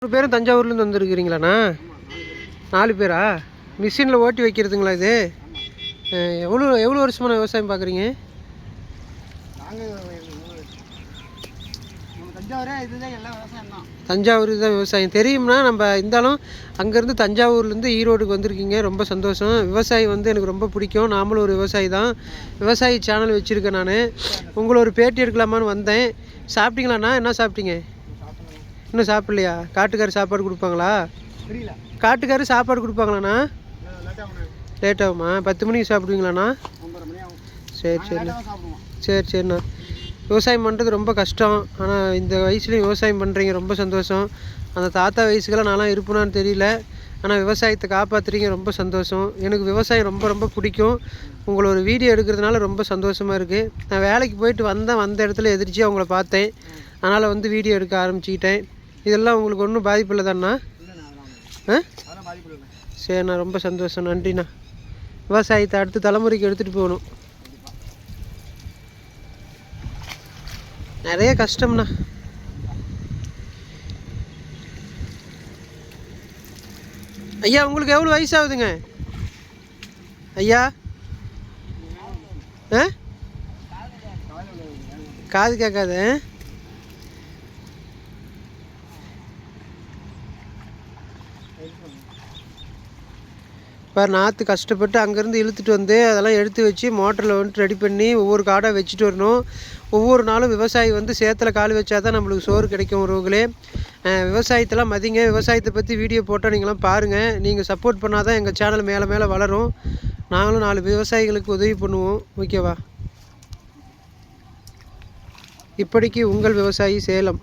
3 பேரும் தஞ்சாவூர்லேருந்து வந்துருக்கிறீங்களாண்ணா? 4 பேரா? மிஷினில் ஓட்டி வைக்கிறதுங்களா இது? எவ்வளோ வருஷமான விவசாயம் பார்க்குறீங்க? தஞ்சாவூர் தான் விவசாயம் தெரியும்னா நம்ம இருந்தாலும் அங்கேருந்து தஞ்சாவூர்லேருந்து ஈரோடுக்கு வந்திருக்கீங்க, ரொம்ப சந்தோஷம். விவசாயி எனக்கு ரொம்ப பிடிக்கும். நாமளும் ஒரு விவசாயி தான். விவசாயி சேனல் வச்சுருக்கேன் நான். உங்களை ஒரு பேட்டி எடுக்கலாமான்னு வந்தேன். சாப்பிட்டீங்களாண்ணா? என்ன சாப்பிட்டீங்க? இன்னும் சாப்பிட்லையா? காட்டுக்காரர் சாப்பாடு கொடுப்பாங்களா? காட்டுக்காரர் சாப்பாடு கொடுப்பாங்களாண்ணா? லேட் ஆகுமா? 10 மணிக்கு சாப்பிடுவீங்களாண்ணா? சரி சரிண்ணா. சரிண்ணா. விவசாயம் பண்ணுறது ரொம்ப கஷ்டம். ஆனால் இந்த வயசுலேயும் விவசாயம் பண்ணுறீங்க, ரொம்ப சந்தோஷம். அந்த தாத்தா வயசுக்கெல்லாம் நான்லாம் இருப்பேனான்னு தெரியல. ஆனால் விவசாயத்தை காப்பாற்றுறீங்க, ரொம்ப சந்தோஷம். எனக்கு விவசாயம் ரொம்ப ரொம்ப பிடிக்கும். உங்களை ஒரு வீடியோ எடுக்கிறதுனால ரொம்ப சந்தோஷமாக இருக்குது. நான் வேலைக்கு போயிட்டு வந்த இடத்துல எதிர்ச்சியாக உங்களை பார்த்தேன். அதனால் வீடியோ எடுக்க ஆரம்பிச்சுக்கிட்டேன். இதெல்லாம் உங்களுக்கு ஒன்றும் பாதிப்பு இல்லை தாண்ணா? சரிண்ணா, ரொம்ப சந்தோஷம். நன்றிண்ணா. விவசாயத்தை அடுத்த தலைமுறைக்கு எடுத்துகிட்டு போகணும். நிறைய கஷ்டம்ண்ணா. ஐயா, உங்களுக்கு எவ்வளோ வயசாகுதுங்க ஐயா? காது கேட்காது. இப்போ நாற்று கஷ்டப்பட்டு அங்கேருந்து இழுத்துட்டு வந்து அதெல்லாம் எடுத்து வச்சு மோட்டரில் ரெடி பண்ணி ஒவ்வொரு காடாக வச்சுட்டு வரணும். ஒவ்வொரு நாளும் விவசாயி சேத்துல கால் வச்சா தான் நம்மளுக்கு சோறு கிடைக்கும். உறவுகளே, விவசாயத்தெல்லாம் மதிங்க. விவசாயத்தை பற்றி வீடியோ போட்டால் நீங்களாம் பாருங்கள். நீங்கள் சப்போர்ட் பண்ணால் தான் எங்கள் சேனல் மேலே மேலே வளரும். நாங்களும் 4 விவசாயிகளுக்கு உதவி பண்ணுவோம். ஓகேவா? இப்படிக்கு உங்கள் விவசாயி, சேலம்.